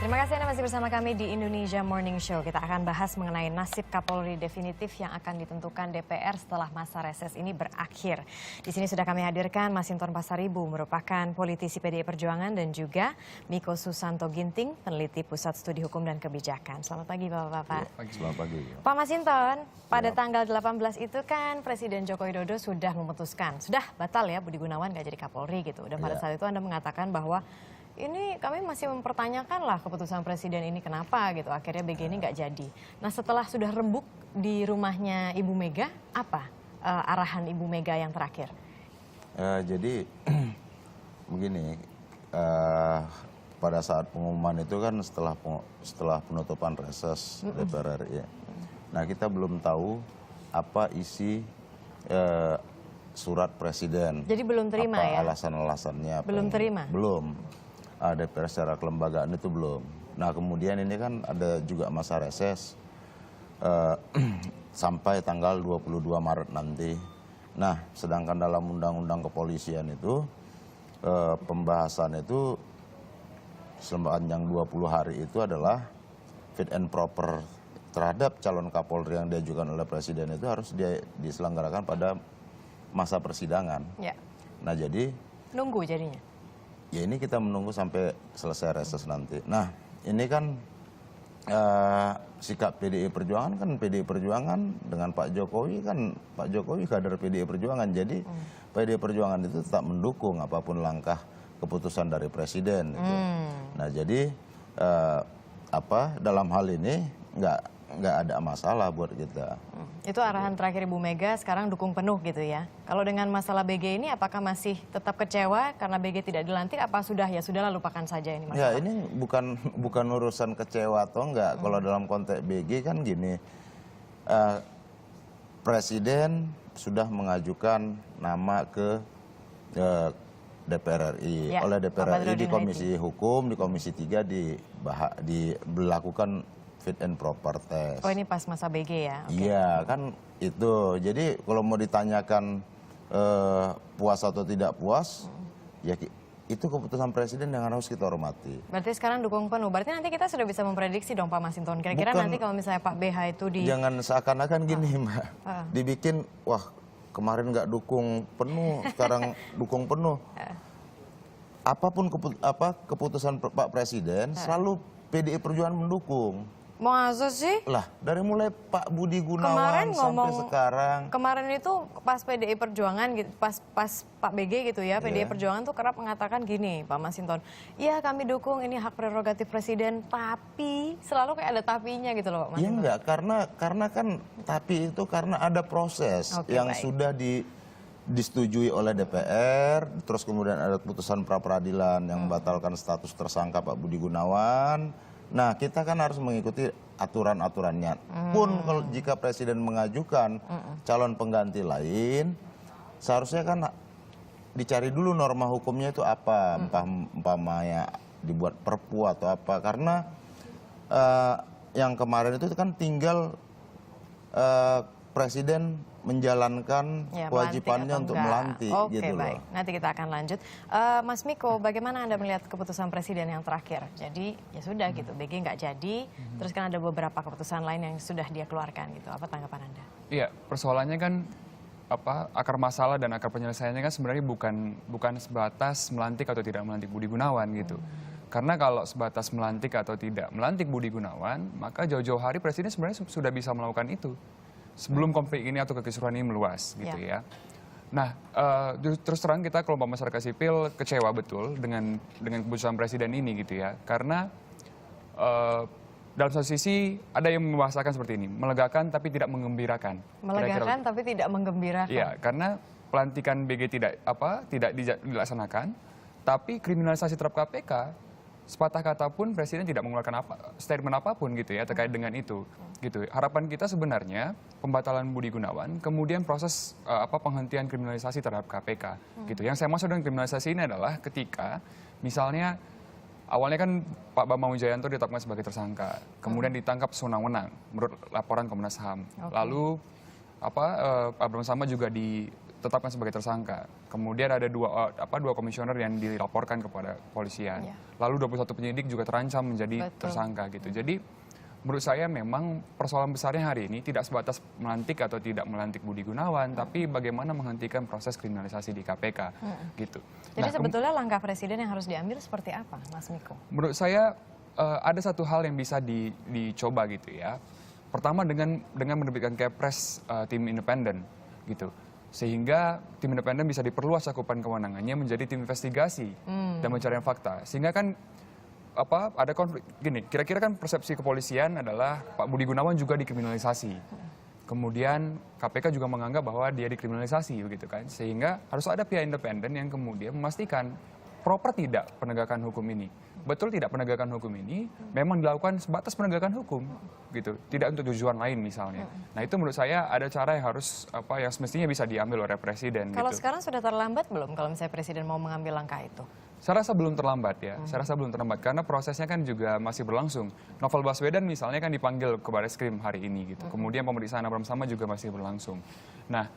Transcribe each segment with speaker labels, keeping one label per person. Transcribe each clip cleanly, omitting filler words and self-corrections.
Speaker 1: Terima kasih Anda masih bersama kami di Indonesia Morning Show. Kita akan bahas mengenai nasib Kapolri definitif yang akan ditentukan DPR setelah masa reses ini berakhir. Di sini sudah kami hadirkan Masinton Pasaribu, merupakan politisi PDI Perjuangan, dan juga Miko Susanto Ginting, peneliti Pusat Studi Hukum dan Kebijakan. Selamat pagi Bapak-Bapak.
Speaker 2: Selamat pagi.
Speaker 1: Pak Masinton, pada tanggal 18 itu kan Presiden Joko Widodo sudah memutuskan, sudah batal ya Budi Gunawan nggak jadi Kapolri gitu. Dan pada saat itu Anda mengatakan bahwa ini kami masih mempertanyakan lah keputusan Presiden ini kenapa gitu. Akhirnya BG ini nggak jadi. Nah setelah sudah rembuk di rumahnya Ibu Mega, apa arahan Ibu Mega yang terakhir?
Speaker 2: Jadi begini, pada saat pengumuman itu kan setelah penutupan reses DPR RI. Nah kita belum tahu apa isi surat Presiden.
Speaker 1: Jadi belum terima
Speaker 2: apa
Speaker 1: ya?
Speaker 2: Alasan-alasannya.
Speaker 1: Belum terima?
Speaker 2: Belum. DPR secara kelembagaan itu belum. Nah kemudian ini kan ada juga masa reses sampai tanggal 22 Maret nanti. Nah sedangkan dalam undang-undang kepolisian itu pembahasan itu sepanjang 20 hari itu adalah fit and proper terhadap calon Kapolri yang diajukan oleh Presiden itu harus diselenggarakan pada masa persidangan.
Speaker 1: Ya.
Speaker 2: Nah jadi
Speaker 1: nunggu jadinya.
Speaker 2: Ya ini kita menunggu sampai selesai reses nanti. Nah ini kan sikap PDI Perjuangan dengan Pak Jokowi kan, Pak Jokowi kader PDI Perjuangan. Jadi PDI Perjuangan itu tetap mendukung apapun langkah keputusan dari Presiden. Gitu. Nah jadi dalam hal ini nggak ada masalah buat kita.
Speaker 1: Itu arahan terakhir Ibu Mega, sekarang dukung penuh gitu ya. Kalau dengan masalah BG ini apakah masih tetap kecewa karena BG tidak dilantik, apa sudah lupakan saja ini masalah?
Speaker 2: Ya ini bukan urusan kecewa atau enggak. Kalau dalam konteks BG kan gini, Presiden sudah mengajukan nama ke DPR RI.
Speaker 1: Ya,
Speaker 2: oleh DPR RI di Komisi
Speaker 1: Hadi.
Speaker 2: Hukum, di Komisi 3 dilakukan fit and proper test.
Speaker 1: Oh ini pas masa BG ya? Okay.
Speaker 2: Iya kan itu. Jadi kalau mau ditanyakan puas atau tidak puas, ya itu keputusan Presiden yang harus kita hormati.
Speaker 1: Berarti sekarang dukung penuh. Berarti nanti kita sudah bisa memprediksi dong Pak Masinton. Kira-kira nanti kalau misalnya Pak BH itu
Speaker 2: Jangan seakan-akan gini Mbak. Dibikin, wah kemarin nggak dukung penuh, sekarang dukung penuh. Apapun keputusan Pak Presiden, selalu PDI Perjuangan mendukung.
Speaker 1: Masa sih?
Speaker 2: Lah, dari mulai Pak Budi Gunawan sampai sekarang.
Speaker 1: Kemarin itu pas PDI Perjuangan gitu, pas Pak BG gitu ya, PDI Perjuangan tuh kerap mengatakan gini, Pak Masinton. Iya, kami dukung, ini hak prerogatif Presiden, tapi selalu kayak ada tapinya gitu loh, Pak Masinton.
Speaker 2: Iya enggak, karena kan tapi itu karena ada proses yang sudah disetujui oleh DPR, terus kemudian ada putusan pra-peradilan yang membatalkan status tersangka Pak Budi Gunawan. Nah, kita kan harus mengikuti aturan-aturannya. Pun kalau jika Presiden mengajukan calon pengganti lain, seharusnya kan dicari dulu norma hukumnya itu apa, umpamanya dibuat perpu atau apa. Karena yang kemarin itu kan tinggal Presiden menjalankan kewajibannya untuk melantik.
Speaker 1: Oke, baik. Nanti kita akan lanjut. Mas Miko, bagaimana Anda melihat keputusan Presiden yang terakhir? Jadi ya sudah gitu, BG nggak jadi. Terus kan ada beberapa keputusan lain yang sudah dia keluarkan gitu. Apa tanggapan Anda?
Speaker 3: Iya, persoalannya kan akar masalah dan akar penyelesaiannya kan sebenarnya bukan sebatas melantik atau tidak melantik Budi Gunawan gitu. Karena kalau sebatas melantik atau tidak melantik Budi Gunawan, maka jauh-jauh hari Presiden sebenarnya sudah bisa melakukan itu sebelum konflik ini atau kekisruhan ini meluas gitu ya. Nah, terus terang kita kelompok masyarakat sipil kecewa betul dengan keputusan Presiden ini gitu ya. Karena dalam satu sisi ada yang membahasakan seperti ini, melegakan tapi tidak menggembirakan.
Speaker 1: Melegakan tapi tidak menggembirakan.
Speaker 3: Iya, karena pelantikan BG tidak dilaksanakan, tapi kriminalisasi terhadap KPK sepatah kata pun Presiden tidak mengeluarkan statement apapun gitu ya terkait dengan itu. Gitu. Harapan kita sebenarnya pembatalan Budi Gunawan, kemudian proses penghentian kriminalisasi terhadap KPK. Gitu. Yang saya maksud dengan kriminalisasi ini adalah ketika misalnya awalnya kan Pak Bambang Wijayanto ditetapkan sebagai tersangka, kemudian ditangkap sewenang-wenang menurut laporan Komnas HAM. Lalu Pak Bambang Sama juga ditetapkan sebagai tersangka. Kemudian ada dua komisioner yang dilaporkan kepada kepolisian. Lalu 21 penyidik juga terancam menjadi tersangka gitu. Jadi menurut saya memang persoalan besarnya hari ini tidak sebatas melantik atau tidak melantik Budi Gunawan, tapi bagaimana menghentikan proses kriminalisasi di KPK gitu.
Speaker 1: Jadi sebetulnya langkah presiden yang harus diambil seperti apa, Mas Miko?
Speaker 3: Menurut saya ada satu hal yang bisa dicoba gitu ya. Pertama dengan menerbitkan Kepres tim independen gitu. Sehingga tim independen bisa diperluas cakupan kewenangannya menjadi tim investigasi dan pencarian fakta. Sehingga kan ada konflik gini, kira-kira kan persepsi kepolisian adalah Pak Budi Gunawan juga dikriminalisasi. Kemudian KPK juga menganggap bahwa dia dikriminalisasi begitu kan. Sehingga harus ada pihak independen yang kemudian memastikan proper tidak penegakan hukum ini. Betul tidak penegakan hukum ini memang dilakukan sebatas penegakan hukum gitu, tidak untuk tujuan lain misalnya. Nah, itu menurut saya ada cara yang harus yang semestinya bisa diambil oleh presiden.
Speaker 1: Kalau
Speaker 3: gitu.
Speaker 1: sekarang sudah terlambat belum kalau misalnya presiden mau mengambil langkah itu?
Speaker 3: Saya rasa belum terlambat ya. Saya rasa belum terlambat karena prosesnya kan juga masih berlangsung. Novel Baswedan misalnya kan dipanggil ke Barreskrim hari ini gitu. Kemudian pemeriksaan Abraham Samad juga masih berlangsung. Nah,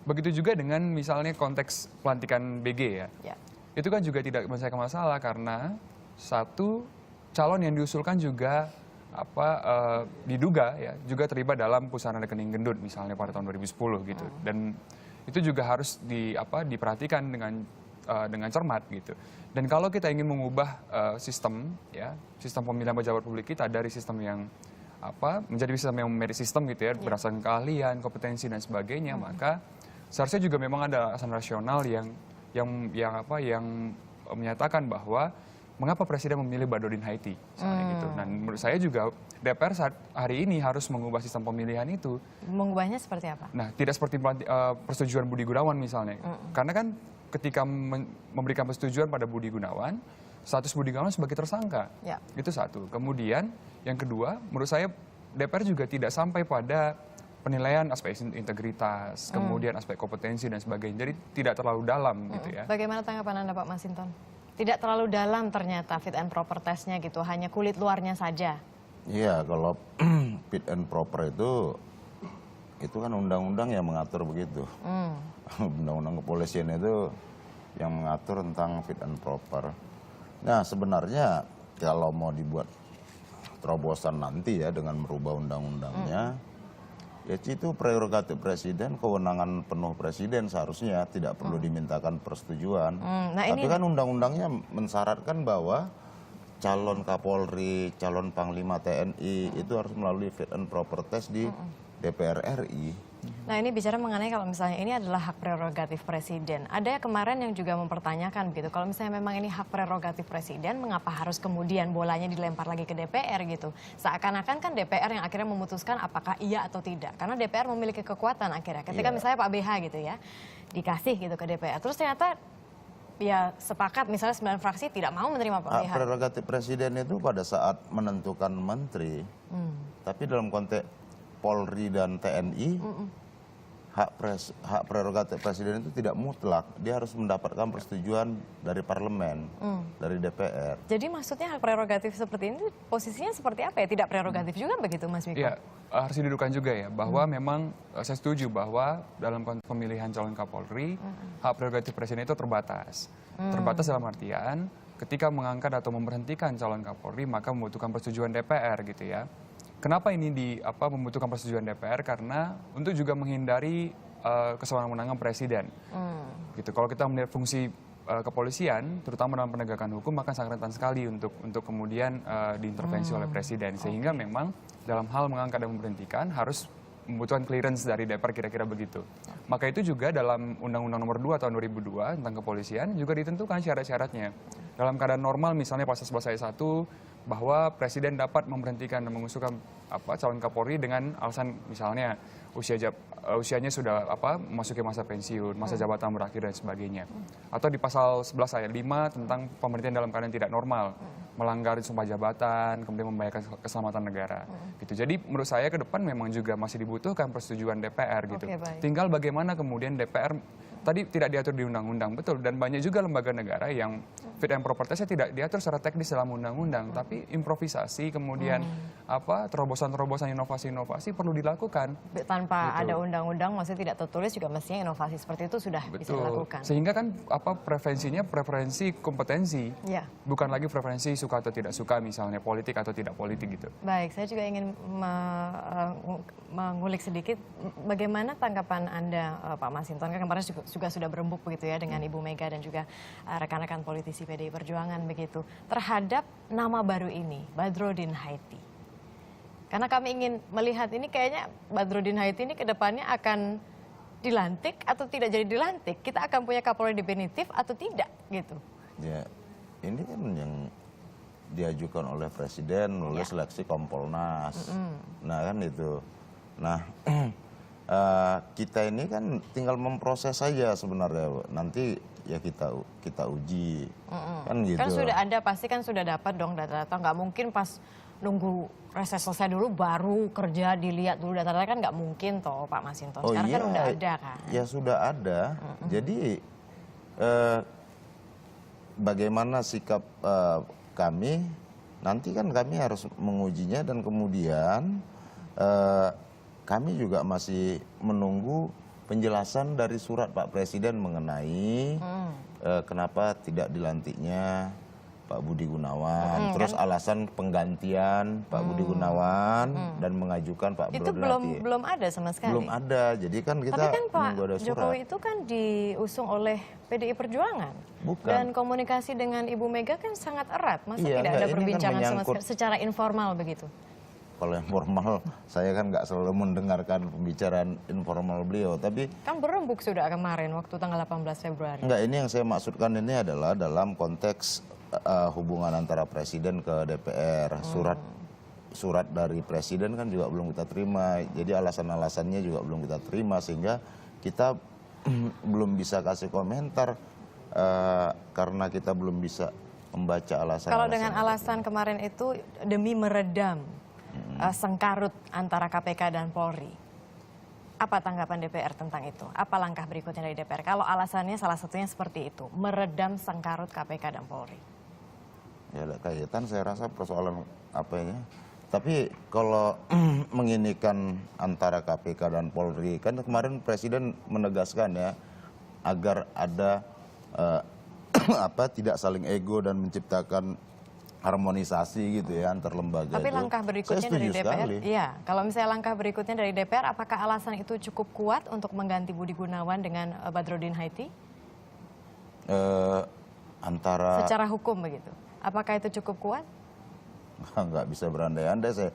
Speaker 3: begitu juga dengan misalnya konteks pelantikan BG ya. Itu kan juga tidak menyelesaikan masalah karena satu calon yang diusulkan juga diduga ya juga terlibat dalam pusaran rekening gendut misalnya pada tahun 2010 gitu. Dan itu juga harus diperhatikan dengan cermat gitu. Dan kalau kita ingin mengubah sistem pemilihan pejabat publik kita dari sistem yang menjadi sistem yang merit system gitu ya, berdasarkan keahlian, kompetensi dan sebagainya, maka seharusnya juga memang ada alasan rasional yang menyatakan bahwa mengapa presiden memilih Badrodin Haiti misalnya gitu. Dan menurut saya juga DPR saat hari ini harus mengubah sistem pemilihan itu.
Speaker 1: Mengubahnya seperti apa? Nah,
Speaker 3: tidak seperti persetujuan Budi Gunawan misalnya. Karena kan ketika memberikan persetujuan pada Budi Gunawan, status Budi Gunawan sebagai tersangka. Itu satu. Kemudian yang kedua, menurut saya DPR juga tidak sampai pada penilaian aspek integritas, kemudian aspek kompetensi dan sebagainya. Jadi tidak terlalu dalam gitu ya.
Speaker 1: Bagaimana tanggapan Anda Pak Masinton? Tidak terlalu dalam ternyata fit and proper testnya gitu, hanya kulit luarnya saja.
Speaker 2: Iya, kalau fit and proper itu kan undang-undang yang mengatur begitu. Undang-undang kepolisian itu yang mengatur tentang fit and proper. Nah, sebenarnya kalau mau dibuat terobosan nanti ya dengan merubah undang-undangnya, ya itu prerogatif presiden, kewenangan penuh presiden seharusnya tidak perlu dimintakan persetujuan. Tapi kan undang-undangnya mensyaratkan bahwa calon Kapolri, calon Panglima TNI itu harus melalui fit and proper test di DPR RI.
Speaker 1: Nah, ini bicara mengenai kalau misalnya ini adalah hak prerogatif presiden. Ada kemarin yang juga mempertanyakan begitu, kalau misalnya memang ini hak prerogatif presiden, mengapa harus kemudian bolanya dilempar lagi ke DPR gitu? Seakan-akan kan DPR yang akhirnya memutuskan apakah iya atau tidak. Karena DPR memiliki kekuatan akhirnya. Ketika misalnya Pak BH gitu ya, dikasih gitu ke DPR. Terus ternyata ya sepakat misalnya 9 fraksi tidak mau menerima Pak BH.
Speaker 2: Hak prerogatif presiden itu pada saat menentukan menteri, tapi dalam konteks Polri dan TNI, hak prerogatif presiden itu tidak mutlak. Dia harus mendapatkan persetujuan dari parlemen, dari DPR.
Speaker 1: Jadi maksudnya hak prerogatif seperti ini posisinya seperti apa ya? Tidak prerogatif juga begitu Mas Miko?
Speaker 3: Ya, harus didudukan juga ya, bahwa memang saya setuju bahwa dalam konteks pemilihan calon Kapolri, hak prerogatif presiden itu terbatas. Terbatas dalam artian ketika mengangkat atau memberhentikan calon Kapolri, maka membutuhkan persetujuan DPR gitu ya. Kenapa ini membutuhkan persetujuan DPR? Karena untuk juga menghindari kesewenang-wenangan presiden. Gitu. Kalau kita melihat fungsi kepolisian, terutama dalam penegakan hukum, maka sangat rentan sekali untuk kemudian diintervensi oleh presiden. Sehingga memang dalam hal mengangkat dan memberhentikan harus membutuhkan clearance dari DPR, kira-kira begitu. Maka itu juga dalam Undang-Undang Nomor 2 tahun 2002 tentang kepolisian juga ditentukan syarat-syaratnya. Dalam keadaan normal misalnya pasal 11 ayat 1 bahwa presiden dapat memberhentikan dan mengusulkan calon Kapolri dengan alasan misalnya usianya sudah memasuki masa pensiun, masa jabatan berakhir dan sebagainya. Atau di pasal 11 ayat 5 tentang pemberhentian dalam keadaan tidak normal, melanggar sumpah jabatan, kemudian membahayakan keselamatan negara. Gitu. Jadi menurut saya ke depan memang juga masih dibutuhkan persetujuan DPR gitu. Tinggal bagaimana kemudian DPR tadi tidak diatur di undang-undang, betul. Dan banyak juga lembaga negara yang fit and proper testnya tidak diatur secara teknis dalam undang-undang, tapi improvisasi, kemudian terobosan-terobosan inovasi-inovasi perlu dilakukan.
Speaker 1: Tanpa ada undang-undang, maksudnya tidak tertulis juga mestinya inovasi seperti itu sudah bisa dilakukan.
Speaker 3: Sehingga kan preferensinya preferensi kompetensi, bukan lagi preferensi suka atau tidak suka, misalnya politik atau tidak politik gitu.
Speaker 1: Baik, saya juga ingin mengulik sedikit bagaimana tanggapan Anda, Pak Masinton, kan kemarin juga sudah berembuk begitu ya dengan Ibu Mega dan juga rekan-rekan politisi PDI Perjuangan begitu terhadap nama baru ini, Badrodin Haiti. Karena kami ingin melihat ini kayaknya Badrodin Haiti ini kedepannya akan dilantik atau tidak jadi dilantik. Kita akan punya Kapolri definitif atau tidak gitu.
Speaker 2: Ya, ini kan yang diajukan oleh Presiden melalui seleksi Kompolnas. Nah kan itu. Nah kita ini kan tinggal memproses saja sebenarnya, Bu. Nanti ya kita uji, kan gitu.
Speaker 1: Kan sudah ada, pasti kan sudah dapat dong data-data. Nggak mungkin pas nunggu reses selesai dulu baru kerja dilihat dulu data-data, kan nggak mungkin toh Pak Masinton. Sekarang kan udah ada kan.
Speaker 2: Ya sudah ada. Jadi bagaimana sikap kami, nanti kan kami harus mengujinya dan kemudian kami juga masih menunggu penjelasan dari surat Pak Presiden mengenai kenapa tidak dilantiknya Pak Budi Gunawan, terus alasan penggantian Pak Budi Gunawan dan mengajukan Pak
Speaker 1: Itu belum ada sama sekali.
Speaker 2: Belum ada, jadi kan kita
Speaker 1: Tapi kan Pak
Speaker 2: menunggu ada surat.
Speaker 1: Jokowi itu kan diusung oleh PDI Perjuangan.
Speaker 2: Bukan.
Speaker 1: Dan komunikasi dengan Ibu Mega kan sangat erat. Masa
Speaker 2: Iya,
Speaker 1: tidak ada
Speaker 2: ini kan
Speaker 1: perbincangan sama
Speaker 2: menyangkut
Speaker 1: sekali secara informal begitu?
Speaker 2: Kalau yang formal, saya kan nggak selalu mendengarkan pembicaraan informal beliau, tapi
Speaker 1: Kan berembuk sudah kemarin waktu tanggal 18 Februari.
Speaker 2: enggak, ini yang saya maksudkan ini adalah dalam konteks hubungan antara Presiden ke DPR. Surat dari Presiden kan juga belum kita terima, jadi alasan-alasannya juga belum kita terima, sehingga kita belum bisa kasih komentar karena kita belum bisa membaca alasan.
Speaker 1: Kalau dengan alasan kemarin itu demi meredam sengkarut antara KPK dan Polri, apa tanggapan DPR tentang itu? Apa langkah berikutnya dari DPR? Kalau alasannya salah satunya seperti itu, meredam sengkarut KPK dan Polri.
Speaker 2: Ya ada kaitan, saya rasa persoalan apa ya. Tapi kalau menginikan antara KPK dan Polri, kan kemarin Presiden menegaskan ya agar ada tidak saling ego dan menciptakan harmonisasi gitu ya antar lembaga.
Speaker 1: Tapi langkah berikutnya dari DPR, iya. Kalau misalnya langkah berikutnya dari DPR, apakah alasan itu cukup kuat untuk mengganti Budi Gunawan dengan Badrodin Haiti? Secara hukum begitu, apakah itu cukup kuat?
Speaker 2: Nggak bisa berandai-andai saya.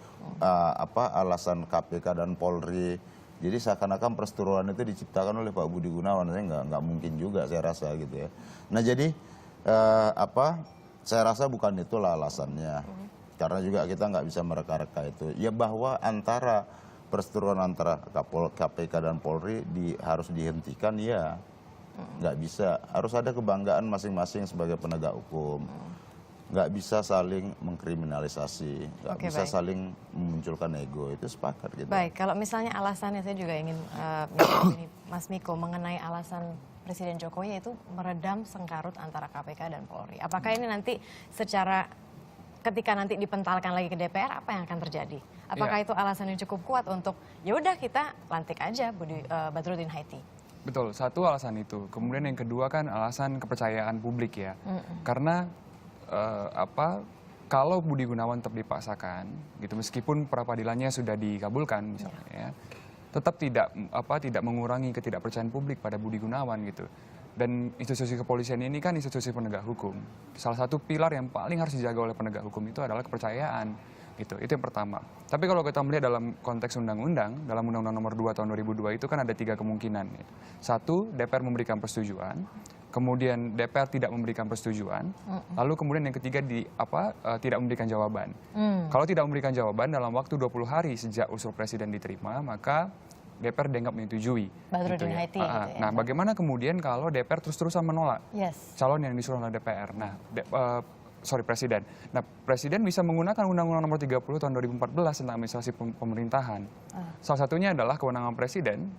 Speaker 2: Alasan KPK dan Polri. Jadi seakan-akan perseteruan itu diciptakan oleh Pak Budi Gunawan. Saya nggak mungkin juga, saya rasa gitu ya. Nah jadi saya rasa bukan itulah alasannya. Karena juga kita nggak bisa mereka-reka itu. Ya bahwa antara perseteruan antara KPK dan Polri harus dihentikan, ya nggak bisa. Harus ada kebanggaan masing-masing sebagai penegak hukum. Nggak bisa saling mengkriminalisasi, nggak bisa saling memunculkan ego, itu sepakat gitu.
Speaker 1: Baik, kalau misalnya alasannya, saya juga ingin ini, Mas Miko, mengenai alasan Presiden Jokowi yaitu meredam sengkarut antara KPK dan Polri. Apakah ini nanti ketika nanti dipentalkan lagi ke DPR, apa yang akan terjadi? Apakah itu alasan yang cukup kuat untuk ya udah kita lantik aja Badrodin Haiti?
Speaker 3: Betul, satu alasan itu. Kemudian yang kedua kan alasan kepercayaan publik ya. Karena kalau Budi Gunawan tetap dipaksakan gitu, meskipun pra-peradilannya sudah dikabulkan misalnya ya, tetap tidak mengurangi ketidakpercayaan publik pada Budi Gunawan gitu. Dan institusi kepolisian ini kan institusi penegak hukum. Salah satu pilar yang paling harus dijaga oleh penegak hukum itu adalah kepercayaan gitu. Itu yang pertama. Tapi kalau kita melihat dalam konteks undang-undang, dalam Undang-Undang Nomor 2 Tahun 2002 itu kan ada 3 kemungkinan. Satu, DPR memberikan persetujuan. Kemudian DPR tidak memberikan persetujuan, lalu kemudian yang ketiga tidak memberikan jawaban. Kalau tidak memberikan jawaban dalam waktu 20 hari sejak usul Presiden diterima, maka DPR dianggap menyetujui.
Speaker 1: Badrodin Haiti. Gitu ya.
Speaker 3: Nah, bagaimana kemudian kalau DPR terus-terusan menolak calon yang disuruh oleh DPR? Nah, Presiden. Nah, Presiden bisa menggunakan Undang-Undang Nomor 30 Tahun 2014 tentang administrasi pemerintahan. Salah satunya adalah kewenangan Presiden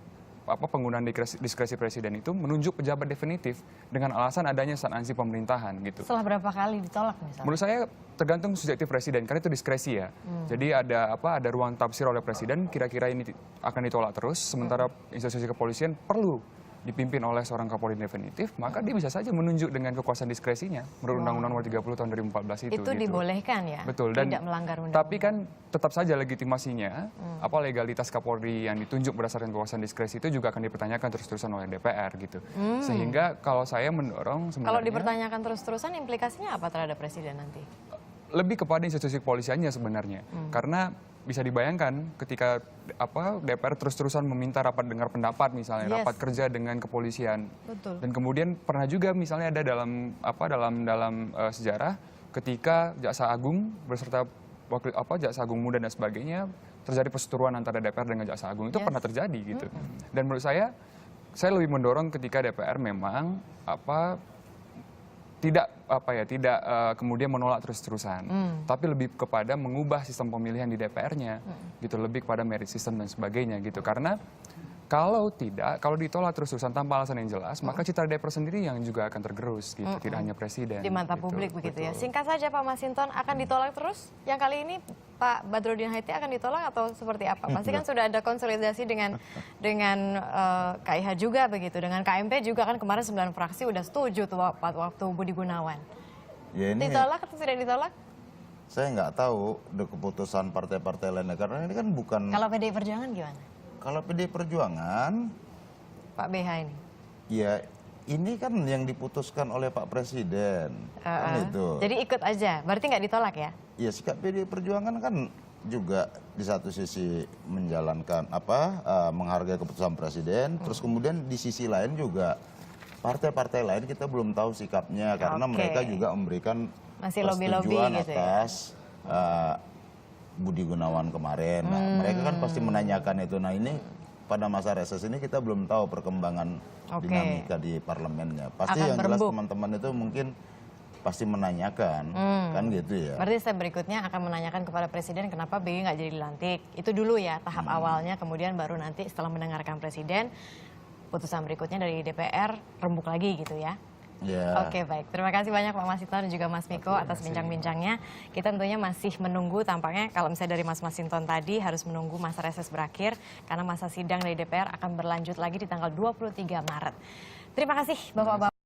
Speaker 3: penggunaan diskresi presiden itu menunjuk pejabat definitif dengan alasan adanya sanksi pemerintahan gitu.
Speaker 1: Setelah berapa kali ditolak misalnya?
Speaker 3: Menurut saya tergantung subjektif presiden karena itu diskresi ya. Jadi ada ruang tafsir oleh presiden kira-kira ini akan ditolak terus sementara institusi kepolisian perlu dipimpin oleh seorang Kapolri definitif, maka dia bisa saja menunjuk dengan kekuasaan diskresinya menurut Undang-Undang Nomor 30 tahun 2014 itu.
Speaker 1: Itu
Speaker 3: gitu.
Speaker 1: dibolehkan ya?
Speaker 3: Betul. Dan
Speaker 1: tidak melanggar undang-undang.
Speaker 3: tapi kan tetap saja legitimasinya, legalitas Kapolri yang ditunjuk berdasarkan kekuasaan diskresi itu juga akan dipertanyakan terus-terusan oleh DPR gitu. Sehingga kalau saya mendorong sebenarnya
Speaker 1: Kalau dipertanyakan terus-terusan implikasinya apa terhadap presiden nanti?
Speaker 3: lebih kepada institusi kepolisiannya sebenarnya. Karena bisa dibayangkan ketika DPR terus-terusan meminta rapat dengar pendapat misalnya,
Speaker 1: Yes.
Speaker 3: rapat kerja dengan kepolisian.
Speaker 1: Betul.
Speaker 3: Dan kemudian pernah juga misalnya ada dalam sejarah ketika Jaksa Agung beserta Jaksa Agung Muda dan sebagainya terjadi perseteruan antara DPR dengan Jaksa Agung itu
Speaker 1: Yes.
Speaker 3: pernah terjadi gitu. Dan menurut saya lebih mendorong ketika DPR memang tidak kemudian menolak terus-terusan, tapi lebih kepada mengubah sistem pemilihan di DPR-nya, gitu, lebih kepada merit system dan sebagainya gitu. Karena kalau ditolak terus-terusan tanpa alasan yang jelas, maka citra DPR sendiri yang juga akan tergerus, gitu, tidak hanya presiden.
Speaker 1: Di mata
Speaker 3: gitu.
Speaker 1: publik begitu ya.
Speaker 3: Betul.
Speaker 1: Singkat saja Pak Masinton, akan ditolak terus? Yang kali ini Pak Badrodin Haiti akan ditolak atau seperti apa? Pasti kan sudah ada konsolidasi dengan KIH juga begitu, dengan KMP juga kan kemarin 9 fraksi udah setuju tuh waktu Budi Gunawan.
Speaker 2: Ya ini
Speaker 1: Ditolak atau tidak ditolak?
Speaker 2: saya nggak tahu keputusan partai-partai lainnya karena ini kan bukan.
Speaker 1: Kalau PDI Perjuangan gimana?
Speaker 2: Kalau PDI Perjuangan,
Speaker 1: Pak BH ini?
Speaker 2: ya ini kan yang diputuskan oleh Pak Presiden, kan itu.
Speaker 1: Jadi ikut aja, berarti nggak ditolak ya?
Speaker 2: Ya sikap PDI Perjuangan kan juga di satu sisi menjalankan menghargai keputusan Presiden, terus kemudian di sisi lain juga partai-partai lain kita belum tahu sikapnya karena
Speaker 1: Oke.
Speaker 2: mereka juga memberikan
Speaker 1: Masih lobby-lobby
Speaker 2: persetujuan
Speaker 1: gitu ya?
Speaker 2: atas Budi Gunawan kemarin. Nah, mereka kan pasti menanyakan itu. Nah ini pada masa reses ini kita belum tahu perkembangan
Speaker 1: Oke.
Speaker 2: dinamika di parlemennya. Pasti
Speaker 1: Akan
Speaker 2: yang jelas
Speaker 1: berembuk.
Speaker 2: teman-teman itu mungkin pasti menanyakan, kan gitu ya.
Speaker 1: Berarti step berikutnya akan menanyakan kepada Presiden kenapa BG nggak jadi dilantik. Itu dulu ya tahap awalnya, kemudian baru nanti setelah mendengarkan Presiden, putusan berikutnya dari DPR rembuk lagi gitu ya.
Speaker 2: Ya.
Speaker 1: Oke baik, terima kasih banyak Pak Masinton dan juga Mas Miko atas bincang-bincangnya. Kita tentunya masih menunggu tampaknya kalau misalnya dari Mas Masinton tadi harus menunggu masa reses berakhir karena masa sidang dari DPR akan berlanjut lagi di tanggal 23 Maret. Terima kasih Bapak-Bapak.